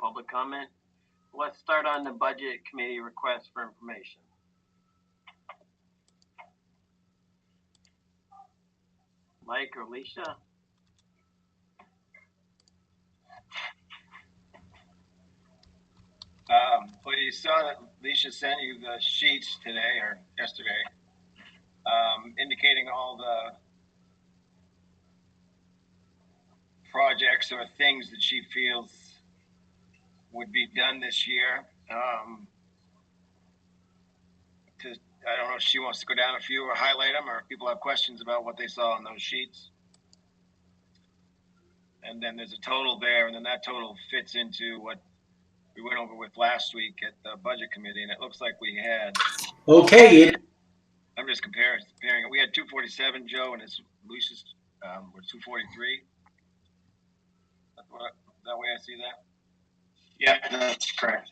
public comment. Let's start on the budget committee request for information. Mike or Alicia? Well, you saw that Alicia sent you the sheets today or yesterday, indicating all the projects or things that she feels would be done this year. I don't know if she wants to go down a few or highlight them, or if people have questions about what they saw on those sheets. And then there's a total there, and then that total fits into what we went over with last week at the budget committee, and it looks like we had. Okay. I'm just comparing it. We had 247, Joe, and Lucia's were 243. That way I see that? Yeah, that's correct.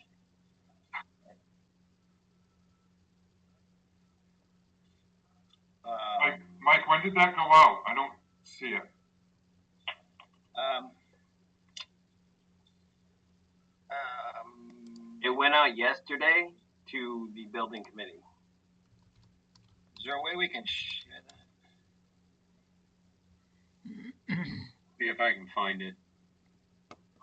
Mike, when did that go out? I don't see it. It went out yesterday to the building committee. Is there a way we can share that? See if I can find it.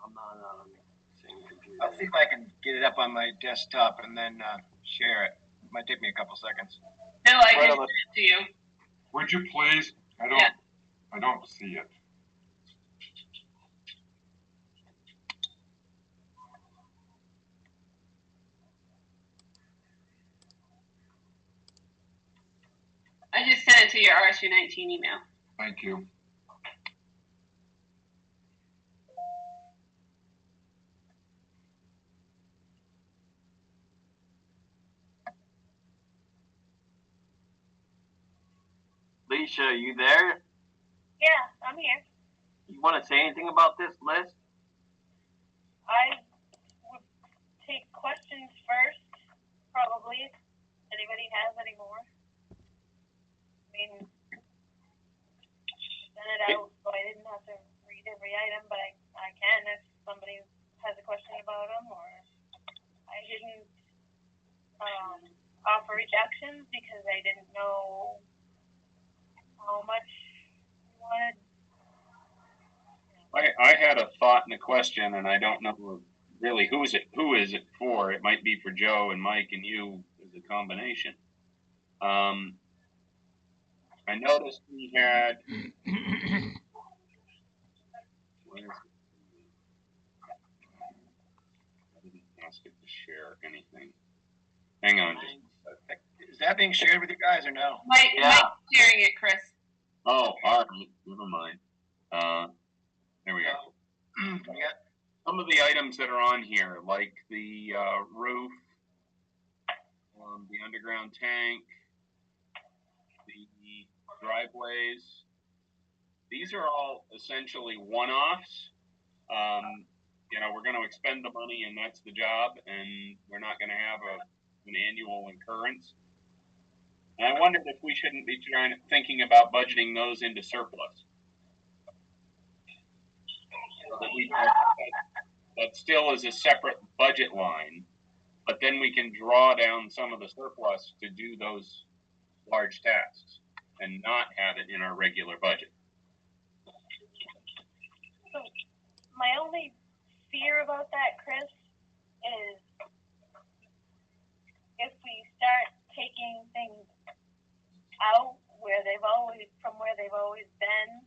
I'm not on the same computer. I'll see if I can get it up on my desktop and then share it. It might take me a couple seconds. Bill, I can send it to you. Would you please? I don't see it. I just sent it to your RSU 19 email. Thank you. Alicia, are you there? Yeah, I'm here. You want to say anything about this list? I would take questions first, probably, if anybody has any more. I mean, send it out so I didn't have to read every item, but I can if somebody has a question about them, or I didn't offer reductions because I didn't know how much you wanted. I had a thought and a question, and I don't know really who is it for. It might be for Joe and Mike and you as a combination. I noticed we had. I didn't ask it to share anything. Hang on. Is that being shared with you guys or no? Mike's sharing it, Chris. Oh, all right. Never mind. There we go. Some of the items that are on here, like the roof, the underground tank, the driveways, these are all essentially one-offs. We're going to expend the money and that's the job, and we're not going to have an annual incurrence. And I wondered if we shouldn't be thinking about budgeting those into surplus. That still is a separate budget line, but then we can draw down some of the surplus to do those large tasks and not have it in our regular budget. So my only fear about that, Chris, is if we start taking things out from where they've always been,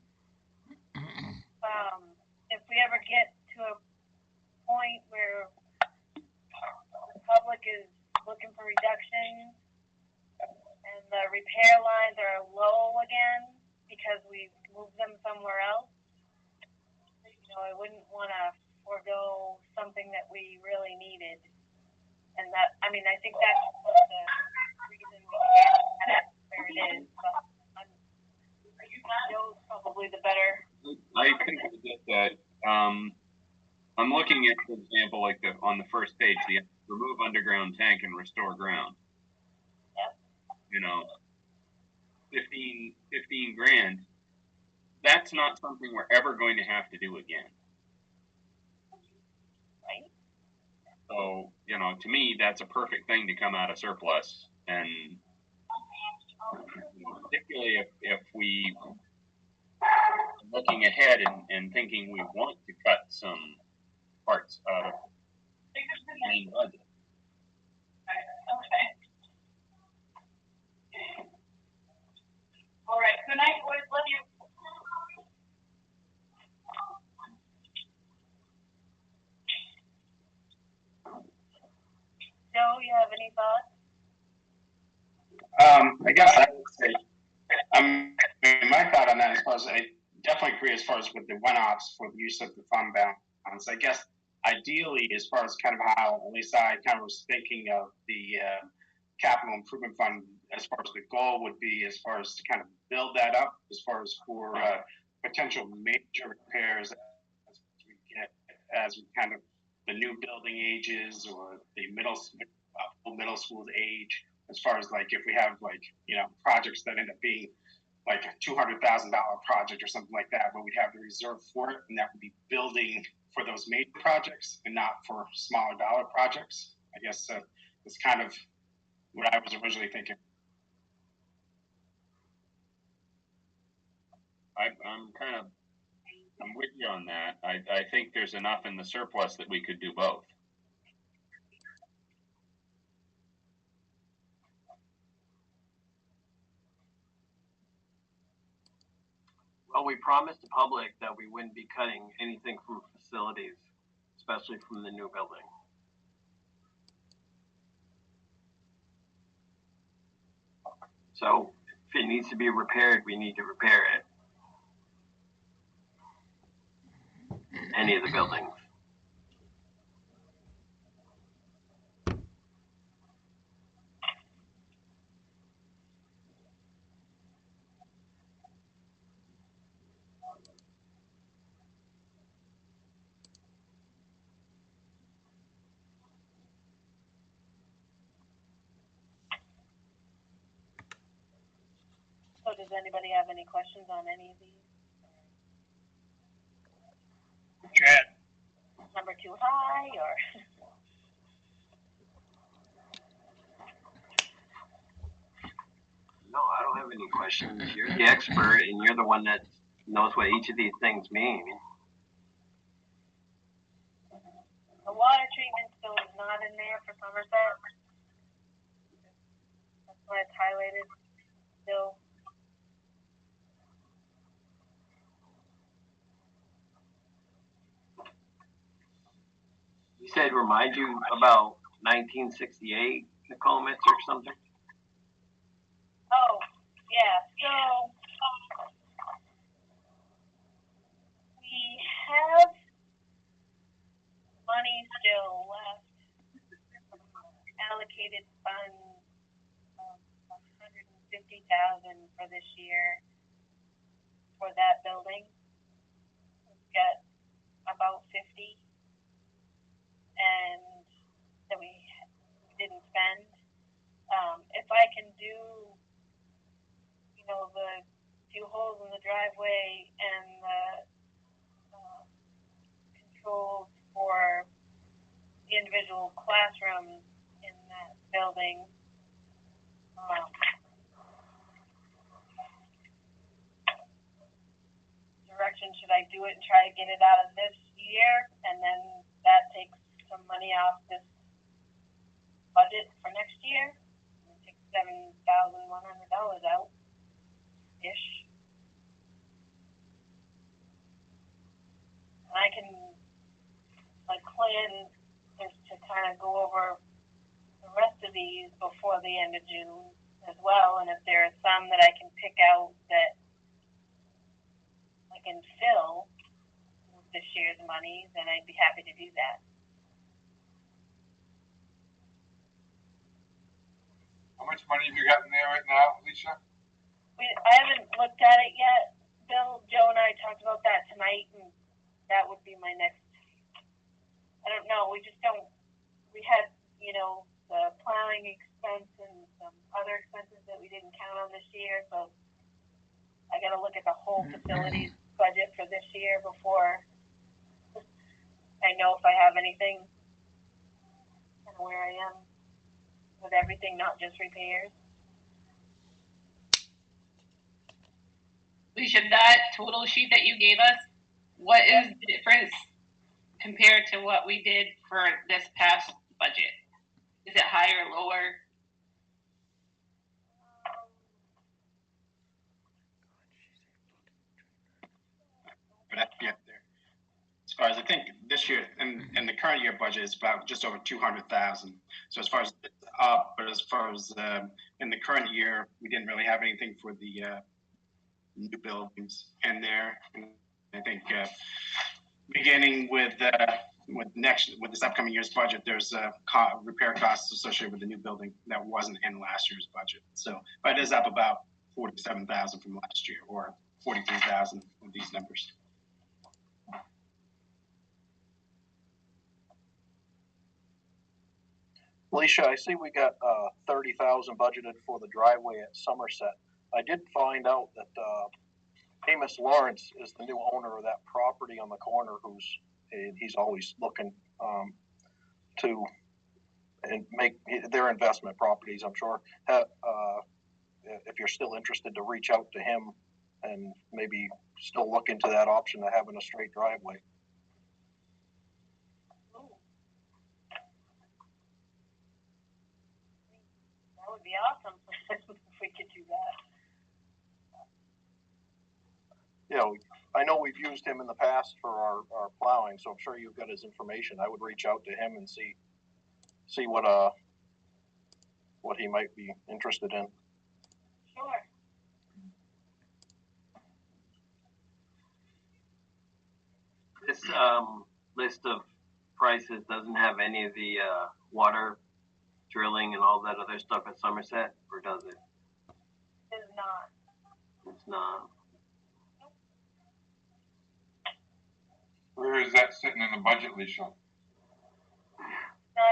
if we ever get to a point where the public is looking for reductions and the repair lines are low again because we've moved them somewhere else, I wouldn't want to forego something that we really needed. And I think that's the reason we can't have it where it is. But Joe's probably the better. I think I get that. I'm looking at, for example, like on the first page, the remove underground tank and restore ground. Yep. 15 grand. That's not something we're ever going to have to do again. Right. So, you know, to me, that's a perfect thing to come out of surplus. And particularly if we are looking ahead and thinking we want to cut some parts out of the main budget. Okay. All right. Good night, boys. Love you. Joe, you have any thoughts? I guess I would say, my thought on that is, I definitely agree as far as with the one-offs for the use of the fund balance. I guess ideally, as far as kind of how, at least I kind of was thinking of the capital improvement fund, as far as the goal would be, as far as to kind of build that up, as far as for potential major repairs as we kind of the new building ages or the middle school's age, as far as like if we have like, you know, projects that end up being like a $200,000 project or something like that, but we'd have the reserve for it, and that would be building for those major projects and not for smaller dollar projects. I guess it's kind of what I was originally thinking. I'm with you on that. I think there's enough in the surplus that we could do both. Well, we promised the public that we wouldn't be cutting anything from facilities, especially from the new building. So if it needs to be repaired, we need to repair it. Any of the buildings. So does anybody have any questions on any of these? Chad. Number too high or? No, I don't have any questions. You're the expert and you're the one that knows what each of these things mean. The water treatment still is not in there for Somerset. That's why it's highlighted still. You said remind you about 1968, Nicole, or something? Oh, yeah, so we have money still left from allocated funds of $150,000 for this year for that building. We've got about 50 and that we didn't spend. If I can do, you know, the few holes in the driveway and the controls for the individual classrooms in that building, direction should I do it and try to get it out of this year, and then that takes some money off this budget for next year? Take $7,100 out ish. And I can like plan just to kind of go over the rest of these before the end of June as well, and if there are some that I can pick out that I can fill with this year's money, then I'd be happy to do that. How much money have you got in there right now, Lisa? I haven't looked at it yet. Bill, Joe, and I talked about that tonight, and that would be my next. I don't know. We just don't. We had, you know, the plowing expense and some other expenses that we didn't count on this year. So I got to look at the whole facilities budget for this year before I know if I have anything where I am with everything, not just repairs. Alicia, that total sheet that you gave us, what is the difference compared to what we did for this past budget? Is it higher, lower? But yeah, there. As far as I think this year, in the current year budget is about just over 200,000. So as far as up, but as far as in the current year, we didn't really have anything for the new buildings in there. And I think beginning with this upcoming year's budget, there's repair costs associated with the new building that wasn't in last year's budget. So, but it is up about 47,000 from last year, or 43,000 with these numbers. Alicia, I see we got 30,000 budgeted for the driveway at Somerset. I did find out that Amos Lawrence is the new owner of that property on the corner. He's always looking to and make their investment properties. I'm sure if you're still interested to reach out to him and maybe still look into that option of having a straight driveway. Would be awesome if we could do that. Yeah, I know we've used him in the past for our plowing, so I'm sure you've got his information. I would reach out to him and see what he might be interested in. Sure. This list of prices doesn't have any of the water drilling and all that other stuff at Somerset, or does it? It's not. It's not. Where is that sitting in the budget, Alicia? Not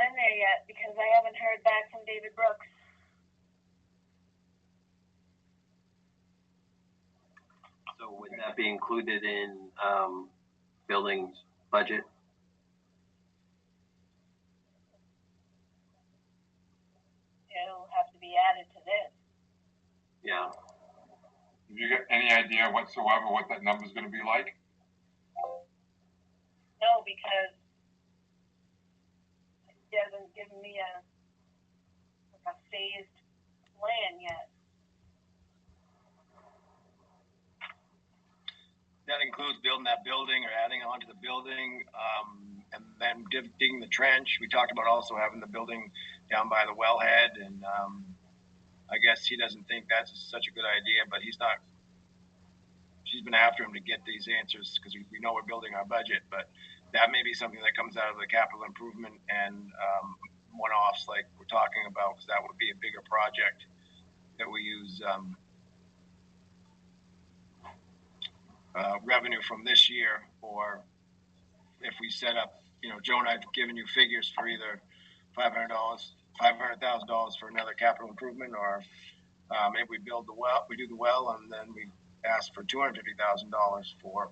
in there yet because I haven't heard back from David Brooks. So would that be included in buildings budget? It'll have to be added to this. Yeah. Have you got any idea whatsoever what that number's going to be like? No, because he hasn't given me a phased plan yet. That includes building that building or adding on to the building, and then digging the trench. We talked about also having the building down by the wellhead, and I guess he doesn't think that's such a good idea, but he's not. She's been after him to get these answers because we know we're building our budget, but that may be something that comes out of the capital improvement and one-offs like we're talking about, because that would be a bigger project that we use revenue from this year, or if we set up, Joe and I've given you figures for either $500,000 for another capital improvement, or maybe we do the well, and then we ask for $250,000 for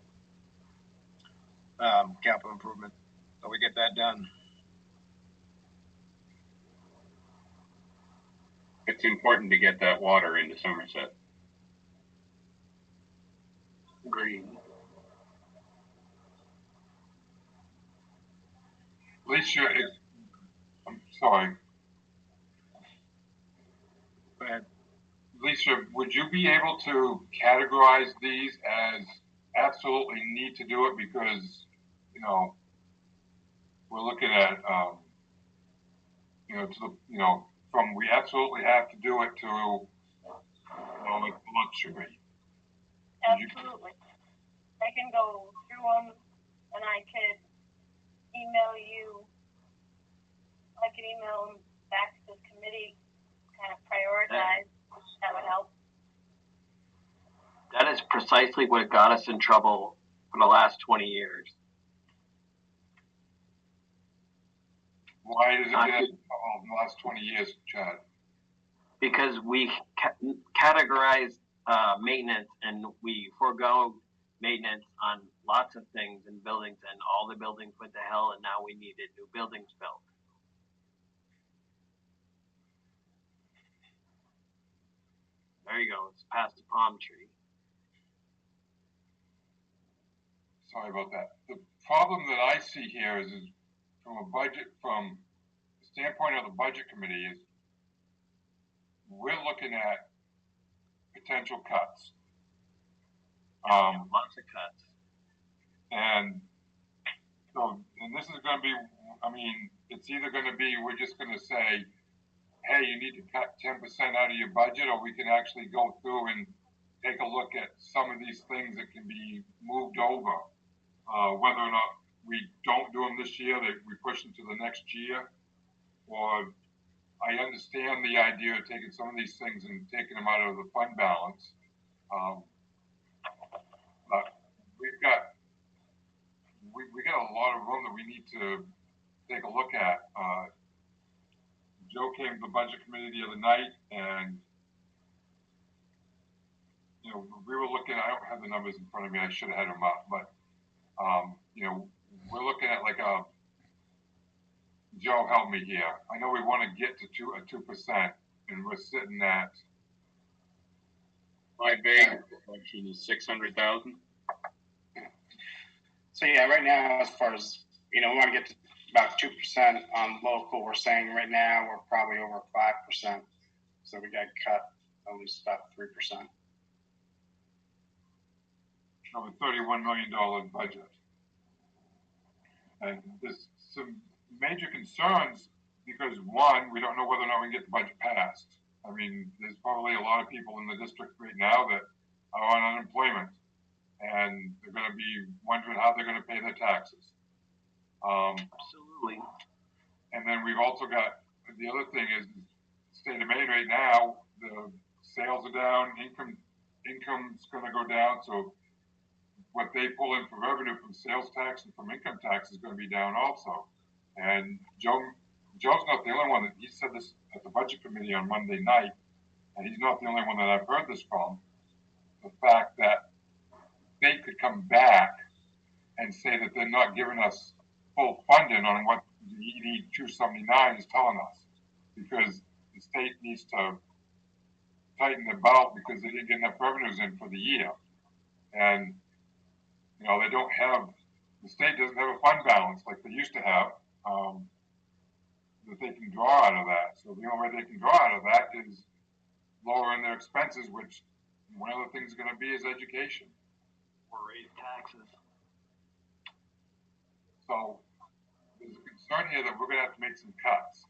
capital improvement, so we get that done. It's important to get that water into Somerset. Agreed. Alicia, I'm sorry. Go ahead. Lisa, would you be able to categorize these as absolutely need to do it because, we're looking at, from we absolutely have to do it to, like luxury. Absolutely. I can go through them, and I could email them back to the committee, kind of prioritize. That would help. That is precisely what got us in trouble for the last 20 years. Why does it get in the last 20 years, Chad? Because we categorize maintenance, and we forego maintenance on lots of things in buildings, and all the buildings went to hell, and now we needed new buildings built. There you go. It's past the palm tree. Sorry about that. The problem that I see here is from the standpoint of the budget committee is we're looking at potential cuts. Lots of cuts. And so, and this is going to be, I mean, it's either going to be, we're just going to say, hey, you need to cut 10% out of your budget, or we can actually go through and take a look at some of these things that can be moved over. Whether or not we don't do them this year, that we push them to the next year, or I understand the idea of taking some of these things and taking them out of the fund balance. But we got a lot of room that we need to take a look at. Joe came to the budget committee the other night, and you know, we were looking. I don't have the numbers in front of me. I should have had them up, but you know, we're looking at like a. Joe, help me here. I know we want to get to 2%, and we're sitting at. My vague projection is 600,000. So yeah, right now, as far as, you know, we want to get to about 2% on local. We're saying right now we're probably over 5%. So we got cut at least about 3%. Of a $31 million budget. And there's some major concerns because one, we don't know whether or not we can get the budget passed. I mean, there's probably a lot of people in the district right now that are on unemployment, and they're going to be wondering how they're going to pay their taxes. Absolutely. And then we've also got, the other thing is, state of Maine right now, the sales are down, income's going to go down, so what they pull in for revenue from sales tax and from income tax is going to be down also. And Joe's not the only one that, he said this at the budget committee on Monday night, and he's not the only one that I've heard this from. The fact that they could come back and say that they're not giving us full funding on what the ED 279 is telling us, because the state needs to tighten their belt because they didn't get enough revenues in for the year. And you know, the state doesn't have a fund balance like they used to have, that they can draw out of that. So the only way they can draw out of that is lowering their expenses, which one of the things is going to be is education. Or raise taxes. So there's a concern here that we're going to have to make some cuts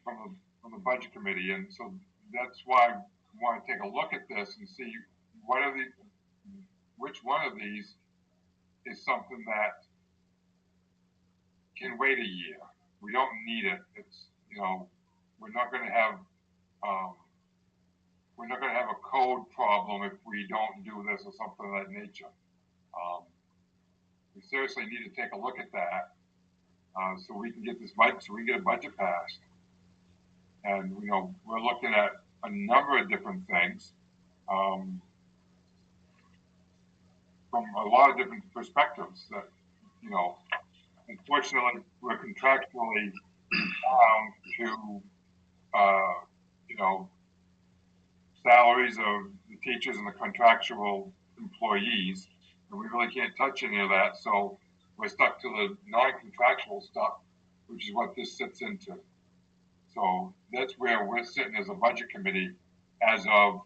from the budget committee. And so that's why we want to take a look at this and see which one of these is something that can wait a year. We don't need it. It's, you know, we're not going to have a code problem if we don't do this or something of that nature. We seriously need to take a look at that so we can get this budget, so we get a budget passed. And you know, we're looking at a number of different things from a lot of different perspectives. That, you know, unfortunately, we're contractually bound to you know, salaries of the teachers and the contractual employees, and we really can't touch any of that. So we're stuck to the non-contractual stuff, which is what this sits into. So that's where we're sitting as a budget committee as of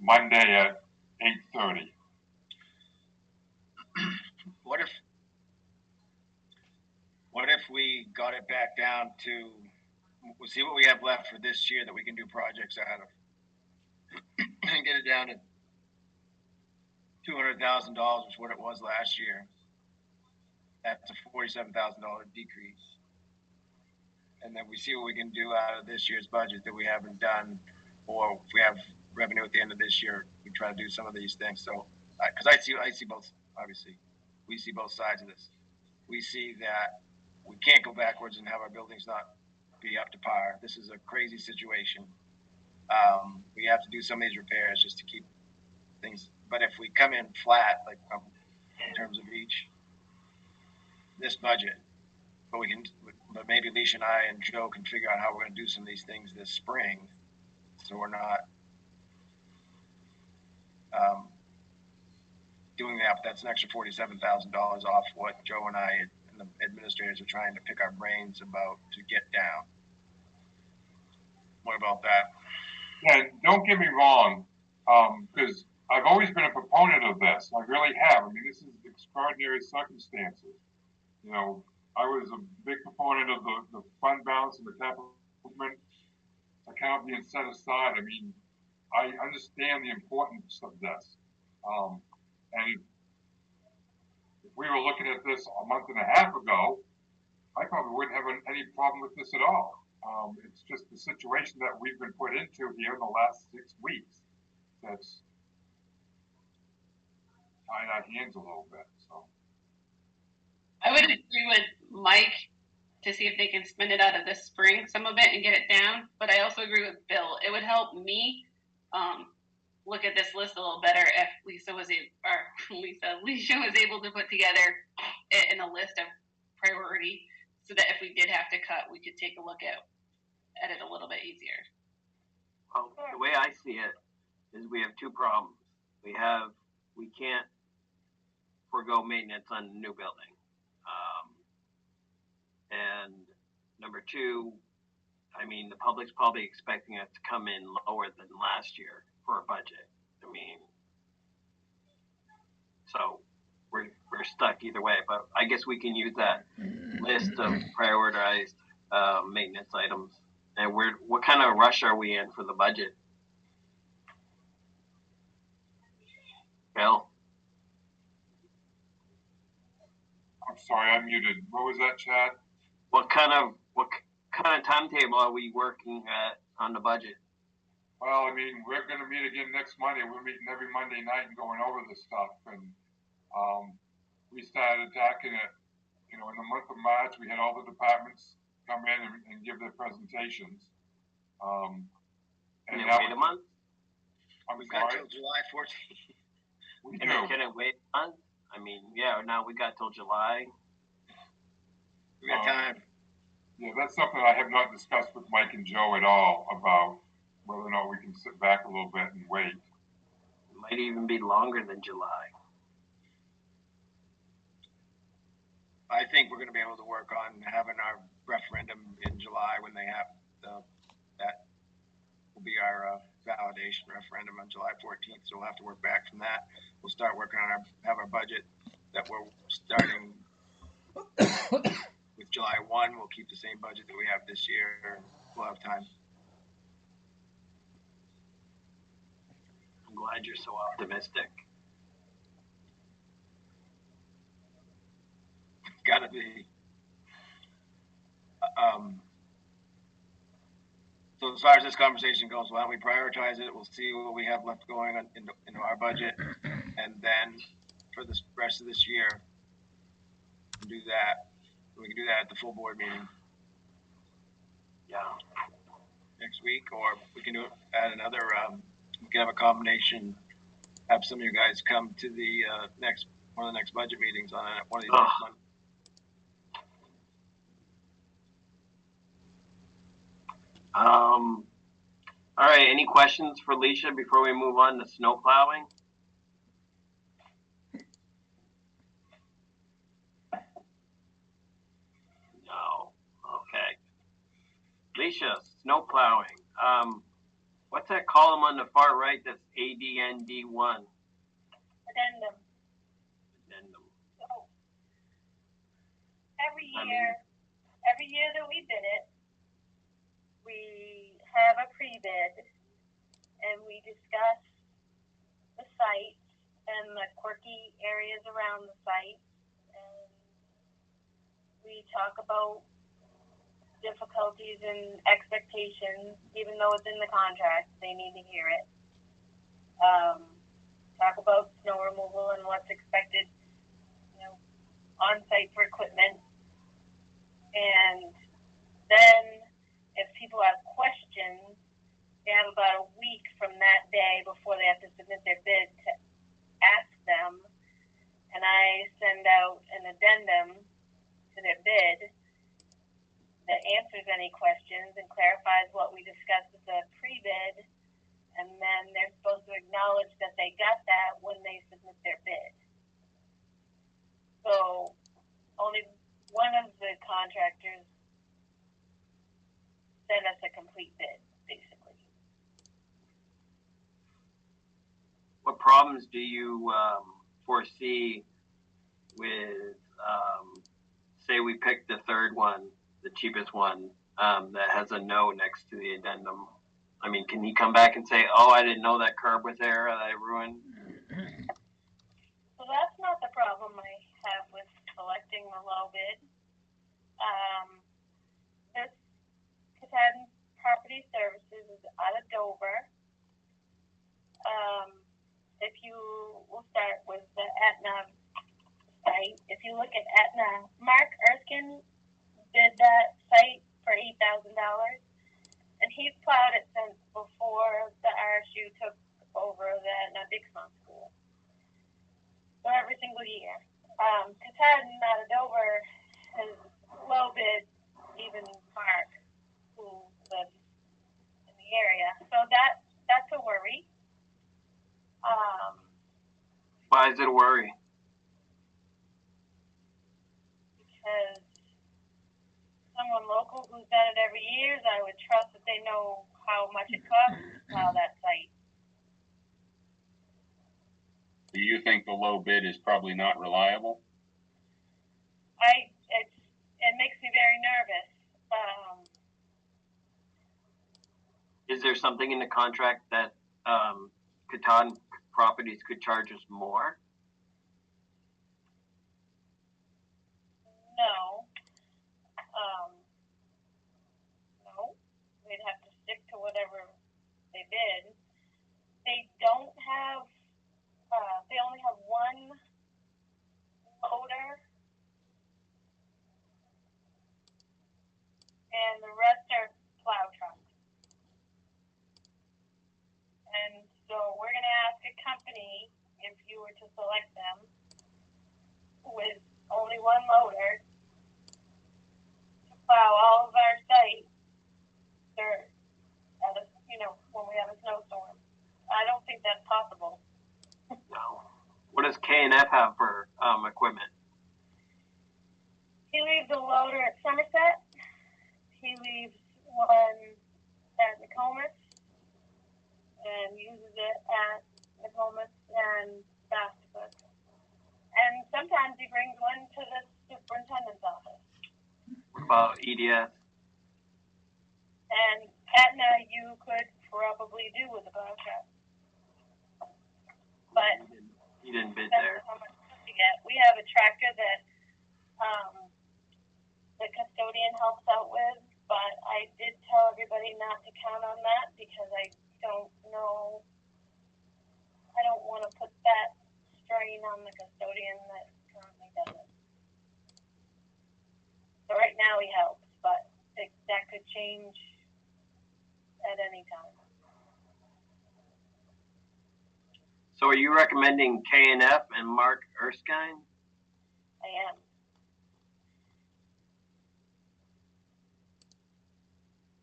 Monday at 8:30. What if we got it back down to, we'll see what we have left for this year that we can do projects out of, and get it down to $200,000 was what it was last year. That's a $47,000 decrease. And then we see what we can do out of this year's budget that we haven't done, or if we have revenue at the end of this year, we try to do some of these things. So, because I see both, obviously, we see both sides of this. We see that we can't go backwards and have our buildings not be up to par. This is a crazy situation. We have to do some of these repairs just to keep things. But if we come in flat, like in terms of this budget, but maybe Leisha and I and Joe can figure out how we're going to do some of these things this spring, so we're not that, but that's an extra $47,000 off what Joe and I and the administrators are trying to pick our brains about to get down. What about that? Yeah, don't get me wrong, because I've always been a proponent of this. I really have. I mean, this is extraordinary circumstances. You know, I was a big proponent of the fund balance and the capital improvement account being set aside. I mean, I understand the importance of this. And if we were looking at this a month and a half ago, I probably wouldn't have any problem with this at all. It's just the situation that we've been put into here in the last 6 weeks that's tying our hands a little bit. So I would agree with Mike to see if they can spend it out of this spring, some of it, and get it down. But I also agree with Bill. It would help me look at this list a little better if Leisha was able to put together it in a list of priority, so that if we did have to cut, we could take a look at it a little bit easier. Well, the way I see it is we have two problems. We can't forego maintenance on the new building. And number two, I mean, the public's probably expecting us to come in lower than last year for a budget. I mean, so we're stuck either way, but I guess we can use that list of prioritized maintenance items. And what kind of rush are we in for the budget? Bill? I'm sorry, I'm muted. What was that, Chad? What kind of timetable are we working at on the budget? Well, I mean, we're going to meet again next Monday. We're meeting every Monday night and going over this stuff. And we started attacking it, you know, in the month of March. We had all the departments come in and give their presentations. And can it wait a month? We got till July 14th. Can it wait a month? I mean, yeah, now we got till July. We got time. Yeah, that's something I have not discussed with Mike and Joe at all about whether or not we can sit back a little bit and wait. It might even be longer than July. I think we're going to be able to work on having our referendum in July when they have that will be our validation referendum on July 14th. So we'll have to work back from that. We'll start working on our budget that we're starting with July 1. We'll keep the same budget that we have this year. We'll have time. I'm glad you're so optimistic. It's got to be. So as far as this conversation goes, why don't we prioritize it? We'll see what we have left going on into our budget, and then for the rest of this year, we'll do that. We can do that at the full board meeting. Yeah. Next week, or we can do it at another. We can have a combination. Have some of you guys come to the one of the next budget meetings on one of these next months. All right. Any questions for Leisha before we move on to snow plowing? No. Okay. Leisha, snow plowing. What's that column on the far right that's ADND1? Addendum. So, every year that we bid it, we have a pre-bid, and we discuss the site and the quirky areas around the site, and we talk about difficulties and expectations. Even though it's in the contract, they need to hear it. Talk about snow removal and what's expected, on site for equipment. And then if people have questions, they have about a week from that day before they have to submit their bid to ask them. And I send out an addendum to their bid that answers any questions and clarifies what we discussed with the pre-bid, and then they're supposed to acknowledge that they got that when they submit their bid. contractors send us a complete bid, basically. What problems do you foresee with, say we pick the third one, the cheapest one, that has a no next to the addendum? I mean, can he come back and say, "Oh, I didn't know that curb was there, that I ruined"? So that's not the problem I have with selecting the low bid. This Katahdin Property Services is out of Dover. If you will start with the Aetna site, if you look at Aetna, Mark Erskine did that site for $8,000, and he's plowed it since before the RSU took over the Aetna Dixon School. So every single year. Katahdin out of Dover has low bid even Mark, who lives in the area. So that's a worry. Why is it a worry? Because someone local who's done it every year, I would trust that they know how much it costs to plow that site. Do you think the low bid is probably not reliable? It makes me very nervous. Is there something in the contract that Katahdin Properties could charge us more? No. No. We'd have to stick to whatever they bid. They don't have, they only have one loader, and the rest are plow trucks. And so we're going to ask a company, if you were to select them, with only one loader, to plow all of our sites when we have a snowstorm. I don't think that's possible. No. What does K&F have for equipment? He leaves a loader at Somerset. He leaves one at Nokomis and uses it at Nokomis and Fastfoot. And sometimes he brings one to the superintendent's office. What about EDS? And Aetna, you could probably do with a plow truck. But he didn't bid that's there. how much to get. We have a tractor that the custodian helps out with, but I did tell everybody not to count on that because I don't know. I don't want to put that strain on the custodian that currently does it. So right now he helps, but that could change at any time. So are you recommending K&F and Mark Erskine? I am.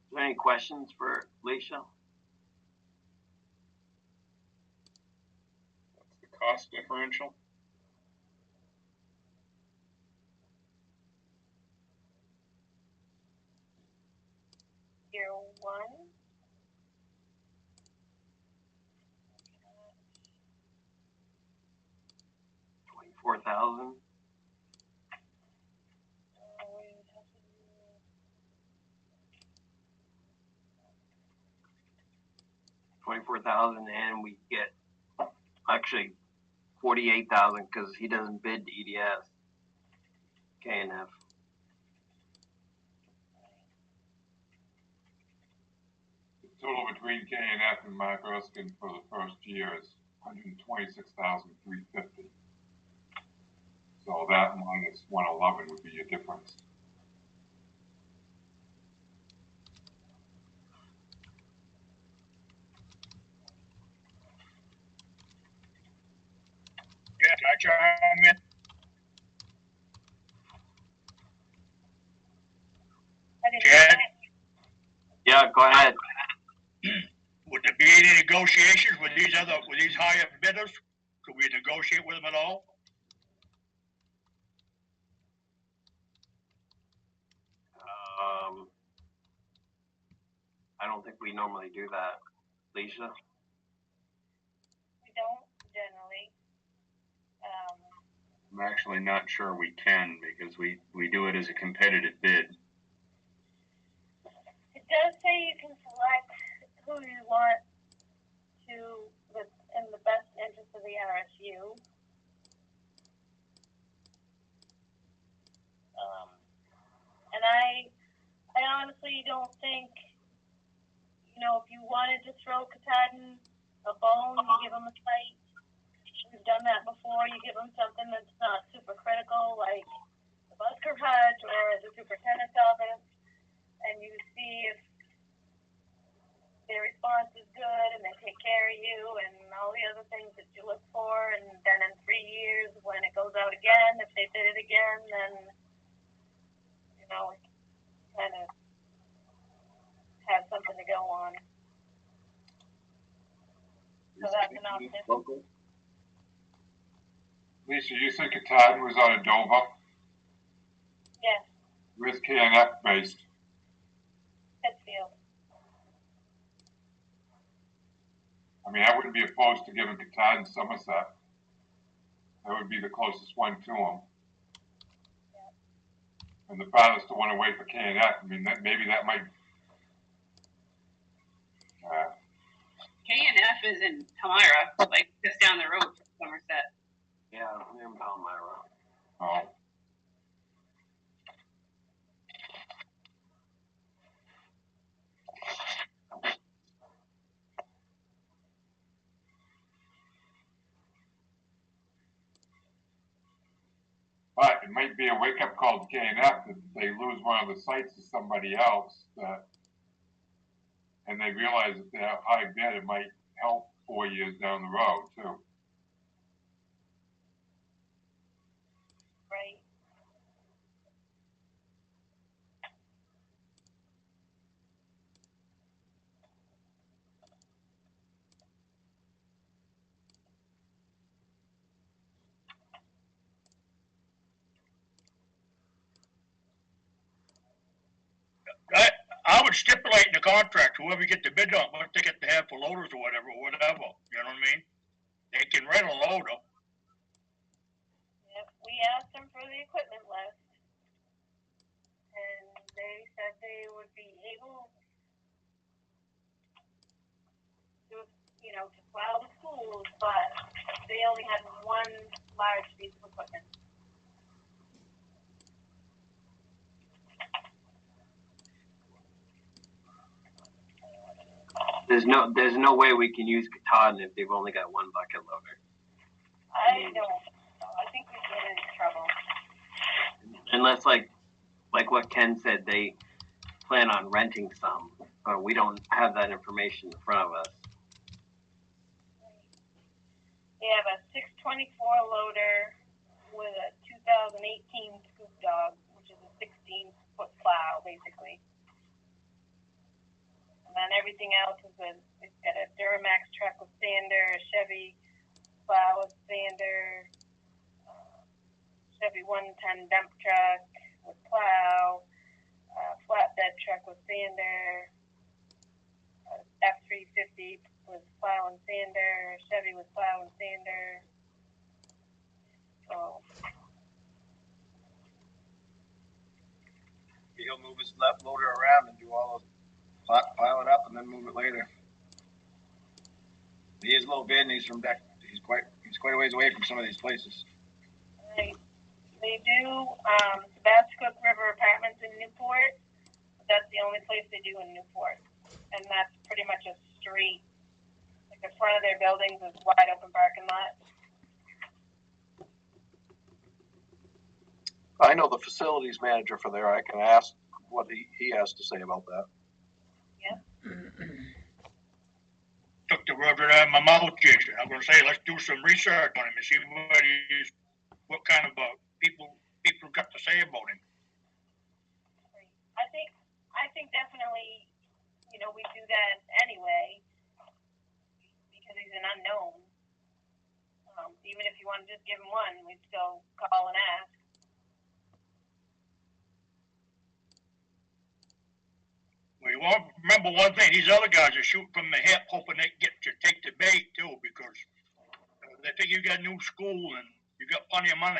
Is there any questions for Alicia? What's the cost differential? Year one. 4,000. $24,000, and we get actually 48,000 because he doesn't bid to EDS. K&F. The total between K&F and Mark Erskine for the first year is $126,350. So that minus 111 would be your difference. Yeah, can I chime in? Chad? Yeah, go ahead. Would there be any negotiations with these higher bidders? Could we negotiate with them at all? I don't think we normally do that. Lisa? We don't generally. I'm actually not sure we can because we do it as a competitive bid. It does say you can select who you want to, that's in the best interest of the RSU. And I honestly don't think, you know, if you wanted to throw Katahdin a bone, you give them a site. We've done that before. You give them something that's not super critical, like the bus garage or the superintendent's office, and you see if their response is good and they take care of you and all the other things that you look for. And then in 3 years, when it goes out again, if they bid it again, then, you know, kind of have something to go on. So that's an option. Lisa, you said Katahdin was out of Dover? Yes. Where's KNF based? Pittsfield. I mean, I wouldn't be opposed to giving Katahdin Somerset. That would be the closest one to them. Yeah. And the farthest one away for KNF. I mean, maybe that might. KNF is in Palmyra, like just down the road from Somerset. Yeah, I'm in Palmyra. Oh. But it might be a wake-up call to KNF that they lose one of the sites to somebody else, and they realize that they have high bid, it might help 4 years down the road too. Right. I would stipulate in the contract, whoever get the bid on what they get to have for loaders or whatever, you know what I mean? They can rent a loader. Yep, we asked them for the equipment list, and they said they would be able to, you know, to plow the schools, but they only had one large piece of equipment. There's no way we can use Katahdin if they've only got one bucket loader. I don't know. I think we get into trouble. Unless, like what Ken said, they plan on renting some, but we don't have that information in front of us. We have a 624 loader with a 2018 scoop dog, which is a 16-foot plow, basically. And then everything else is it's got a Duramax truck with sander, a Chevy plow with sander, Chevy 110 dump truck with plow, flatbed truck with sander, F-350 with plow and sander, Chevy with plow and sander. So He'll move his left loader around and do all those, pile it up and then move it later. He is a little bit, and he's quite a ways away from some of these places. They do Tabasco River Apartments in Newport. That's the only place they do in Newport, and that's pretty much a street. Like the front of their buildings is wide open parking lot. I know the facilities manager for there. I can ask what he has to say about that. Yeah. Took the word right out of my mouth, Jason. I'm gonna say, let's do some research on him and see what kind of people got to say about him. I think definitely, you know, we do that anyway because he's an unknown. Even if you want to just give him one, we'd still call and ask. You won't remember one thing, these other guys are shooting from the hip, hoping they get to take the bait too, because they think you got a new school and you got plenty of money.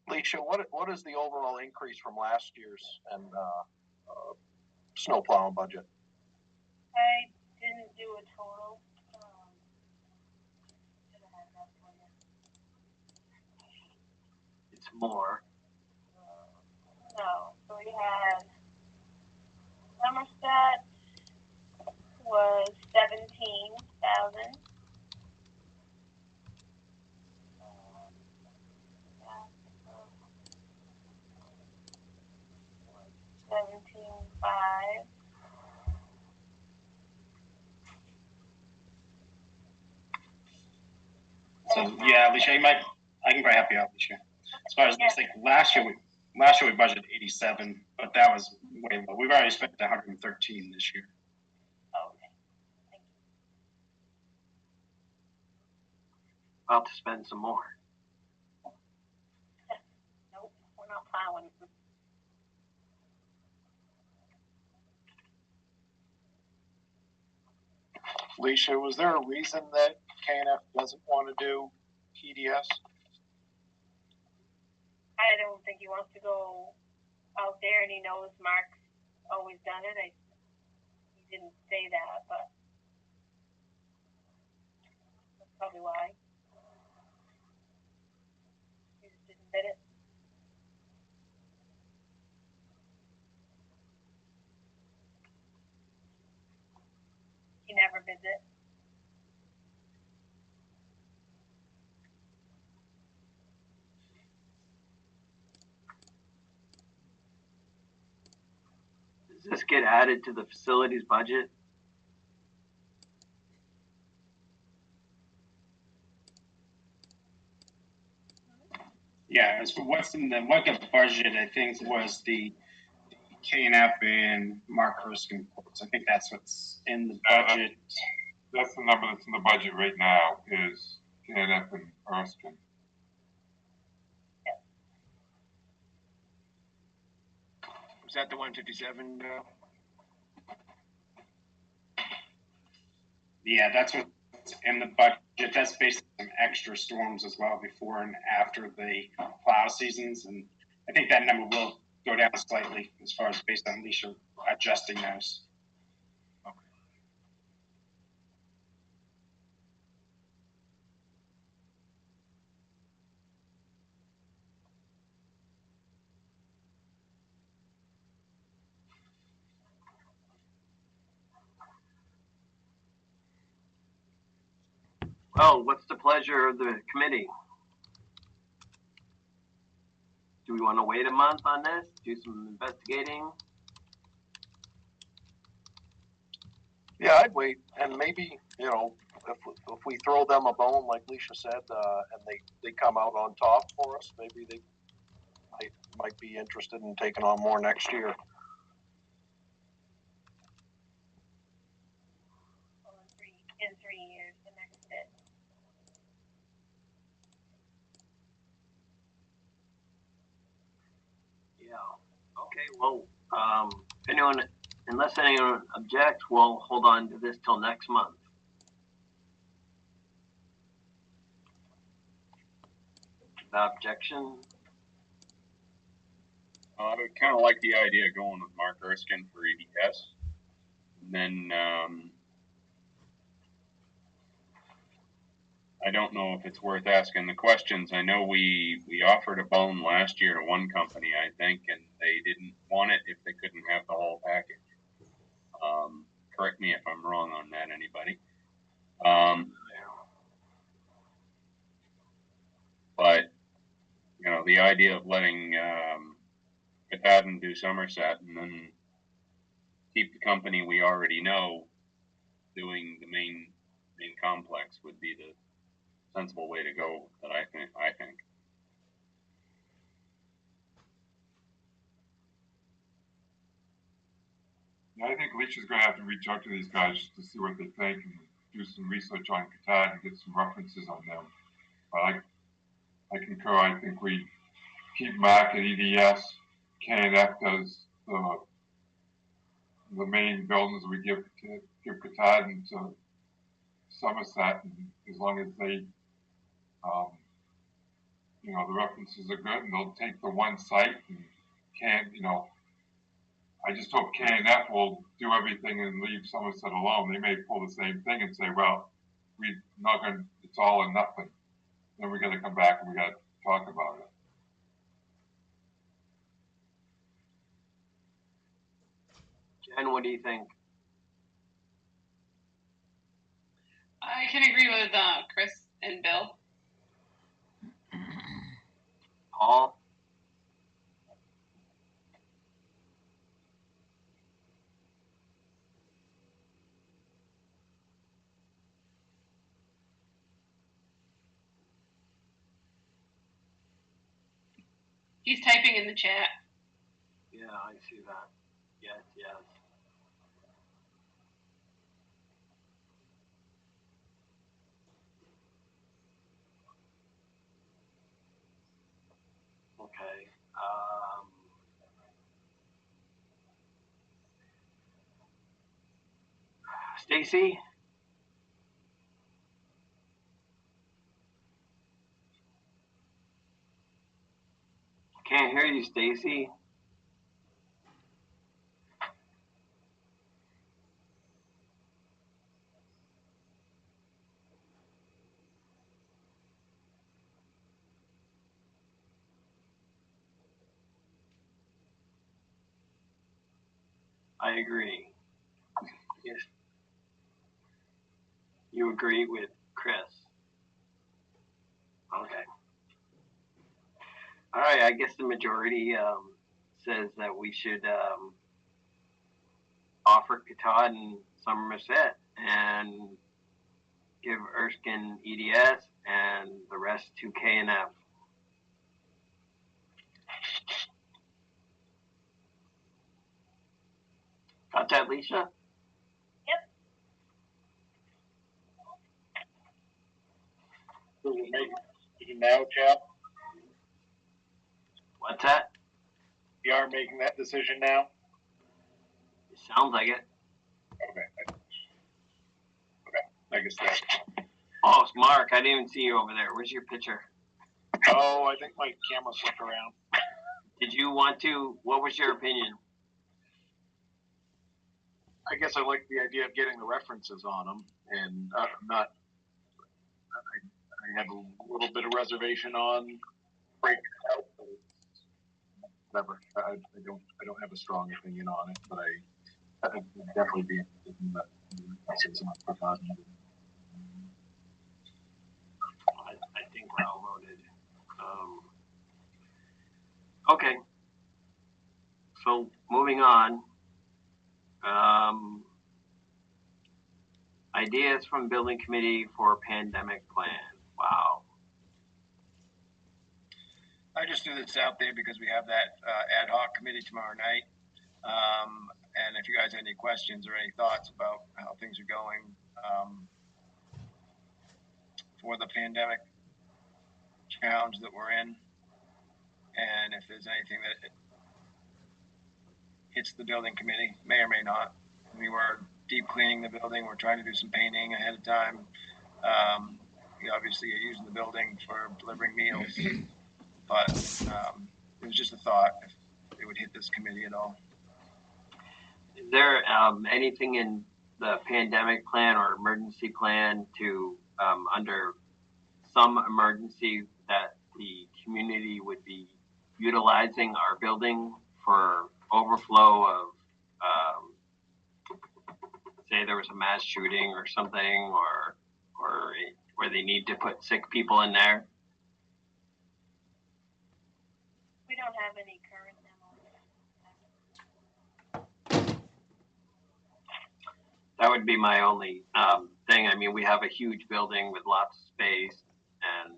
Alicia, what is the overall increase from last year's and snow plowing budget? I didn't do a total. It's more. No, so we had Somerset was 17,000. $17,500. So yeah, Alicia, I can probably help you out, Alicia. As far as it's like last year we budgeted 87, but that was way low. We've already spent 113 this year. Oh, okay. Thank you. About to spend some more. Nope, we're not plowing. Alicia, was there a reason that KNF doesn't want to do TDS? I don't think he wants to go out there, and he knows Mark's always done it. He didn't say that, but that's probably why. He just didn't bid it. He never bids it. Does this get added to the facilities budget? Yeah, as for what's in the what got budgeted, I think was the KNF and Mark Erskine quotes. I think that's what's in the budget. That's the number that's in the budget right now is KNF and Erskine. Was that the 157? Yeah, that's what's in the budget. That's based on some extra storms as well before and after the plow seasons, and I think that number will go down slightly as far as based on Alicia adjusting those. Okay. Well, what's the pleasure of the committee? Do we want to wait a month on this? Do some investigating? Yeah, I'd wait, and maybe, you know, if we throw them a bone, like Alicia said, and they come out on top for us, maybe they might be interested in taking on more next year. Well, in 3 years, the next bid. Yeah. Okay. Well, unless anyone objects, we'll hold on to this till next month. Without objection. I would kind of like the idea of going with Mark Erskine for EDS. And then I don't know if it's worth asking the questions. I know we offered a bone last year to one company, I think, and they didn't want it if they couldn't have the whole package. Correct me if I'm wrong on that, anybody. But, you know, the idea of letting Katahdin do Somerset and then keep the company we already know doing the main complex would be the sensible way to go. That I think. Yeah, I think Alicia's going to have to reach out to these guys just to see what they think and do some research on Katahdin and get some references on them. But I concur. I think we keep market EDS. K&F does the main buildings we give Katahdin to Somerset, and as long as they, the references are good, and they'll take the one site and I just hope K&F will do everything and leave Somerset alone. They may pull the same thing and say, well, we're not going to, it's all or nothing. Then we got to come back and we got to talk about it. Jen, what do you think? I can agree with Chris and Bill. Paul? He's typing in the chat. Yeah, I see that. Yes, yes. Okay. Stacy? Can't hear you, Stacy. I agree. Yes. You agree with Chris? Okay. All right. I guess the majority says that we should offer Katahdin Somerset and give Erskine EDS and the rest to K&F. Got that, Lisa? Yep. So we'll make it now, Chap. What's that? We are making that decision now. It sounds like it. Okay. I guess that. Oh, it's Mark. I didn't even see you over there. Where's your picture? Oh, I think my camera flipped around. Did you want to? What was your opinion? I guess I like the idea of getting the references on them, and I have a little bit of reservation on breaking it out. Whatever. I don't have a strong opinion on it, but I'd definitely be interested in that. I think we're outvoted. Okay. So moving on. Ideas from building committee for pandemic plan. Wow. I just threw this out there because we have that ad hoc committee tomorrow night. And if you guys have any questions or any thoughts about how things are going for the pandemic challenge that we're in, and if there's anything that hits the building committee, may or may not. We were deep cleaning the building. We're trying to do some painting ahead of time. We obviously are using the building for delivering meals, but it was just a thought if it would hit this committee at all. Is there anything in the pandemic plan or emergency plan to under some emergency that the community would be utilizing our building for overflow of say there was a mass shooting or something, or where they need to put sick people in there? We don't have any current memos. That would be my only thing. I mean, we have a huge building with lots of space, and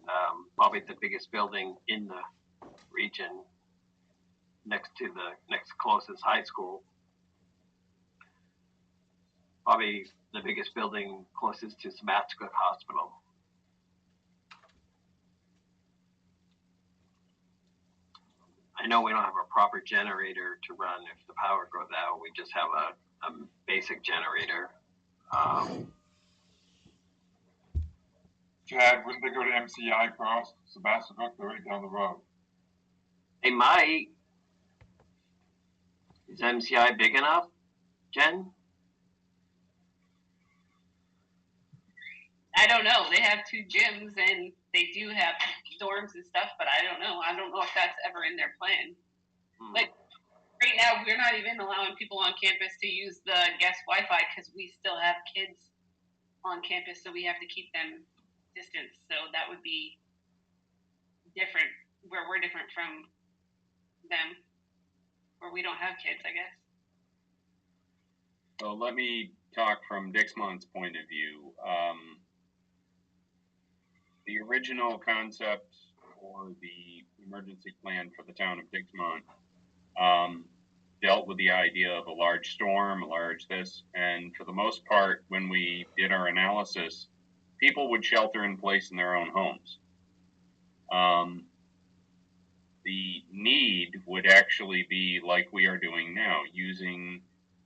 probably the biggest building in the region next to the next closest high school. Probably the biggest building closest to Sematscook Hospital. I know we don't have a proper generator to run if the power goes out. We just have a basic generator. Chad, wouldn't they go to MCI first? Sebastopol, they're right down the road. They might. Is MCI big enough, Jen? I don't know. They have 2 gyms and they do have dorms and stuff, but I don't know. I don't know if that's ever in their plan. Like right now, we're not even allowing people on campus to use the guest Wi-Fi because we still have kids on campus, so we have to keep them distance. So that would be different, where we're different from them, where we don't have kids, I guess. So let me talk from Dixmont's point of view. The original concept for the emergency plan for the town of Dixmont dealt with the idea of a large storm, a large this, and for the most part, when we did our analysis, people would shelter in place in their own homes. The need would actually be like we are doing now, using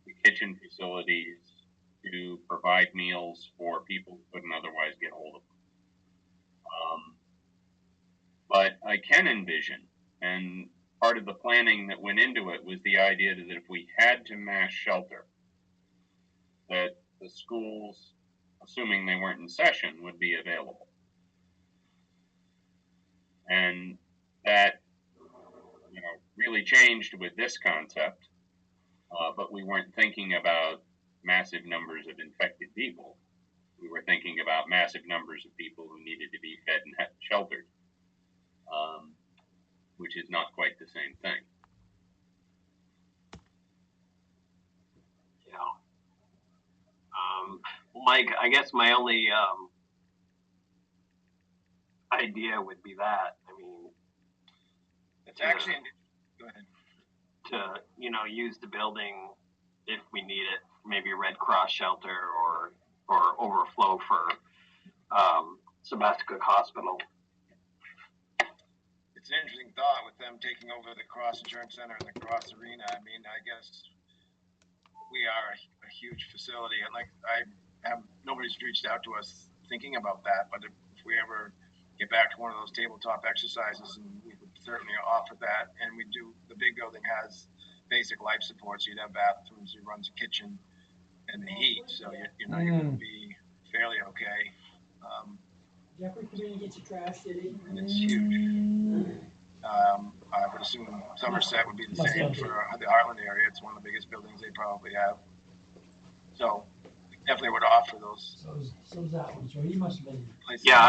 the kitchen facilities to provide meals for people who couldn't otherwise get hold of them. But I can envision, and part of the planning that went into it was the idea that if we had to mass shelter, that the schools, assuming they weren't in session, would be available. And that, really changed with this concept, but we weren't thinking about massive numbers of infected people. We were thinking about massive numbers of people who needed to be fed and sheltered, which is not quite the same thing. Yeah. Mike, I guess my only idea would be that. I mean, It's actually, go ahead. To use the building if we need it, maybe Red Cross shelter or overflow for Sebastopol Hospital. It's an interesting thought with them taking over the Cross Insurance Center and the Cross Arena. I mean, I guess we are a huge facility, and nobody's reached out to us thinking about that. But if we ever get back to one of those tabletop exercises, and we would certainly offer that. And we do. The big building has basic life support, so you'd have bathrooms, it runs a kitchen, and the heat, so you're going to be fairly okay. And it's huge. I would assume Somerset would be the same for the Heartland area. It's one of the biggest buildings they probably have. So definitely would offer those. So's that one. So he must have been. Yeah,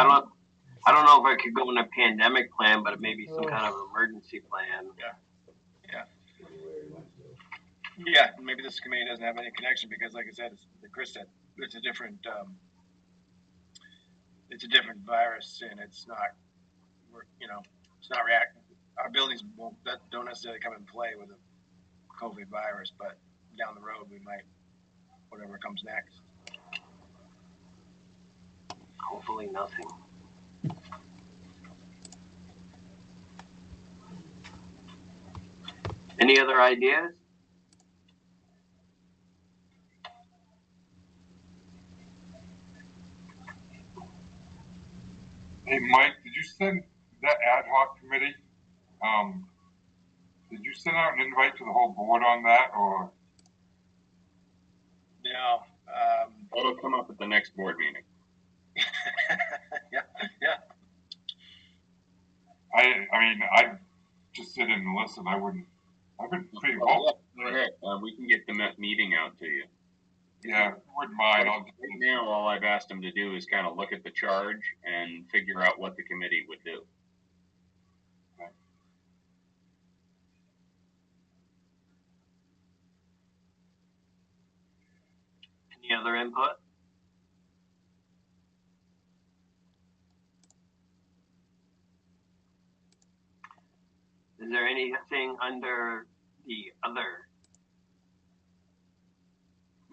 I don't know if I could go in a pandemic plan, but maybe some kind of emergency plan. Yeah, maybe this committee doesn't have any connection because, like I said, Chris said, it's a different virus, and it's not, it's not reacting. Our buildings don't necessarily come in play with a COVID virus, but down the road we might, whatever comes next. Hopefully nothing. Any other ideas? Hey, Mike, did you send that ad hoc committee? Did you send out an invite to the whole board on that, or? No. It'll come up at the next board meeting. Yeah. I mean, I'd just sit in and listen. I've been pretty vocal. We can get the meeting out to you. Yeah, wouldn't mind. Right now, all I've asked them to do is kind of look at the charge and figure out what the committee would do. Okay. Any other input? Is there anything under the other?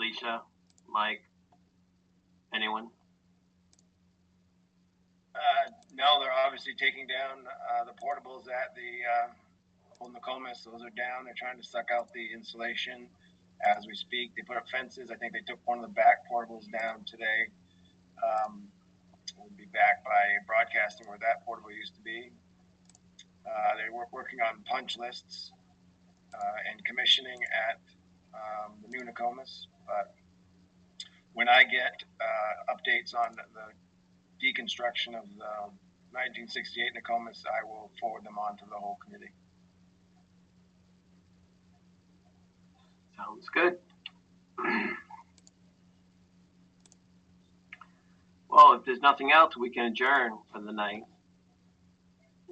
Alicia, Mike, anyone? No, they're obviously taking down the portables at the Nokomis, those are down. They're trying to suck out the insulation as we speak. They put up fences. I think they took one of the back portables down today. We'll be back by broadcasting where that portable used to be. They were working on punch lists and commissioning at the new Nokomis. But when I get updates on the deconstruction of the 1968 Nokomis, I will forward them on to the whole committee. Sounds good. Well, if there's nothing else, we can adjourn for the night.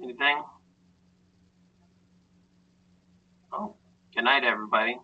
Anything? Oh, good night, everybody.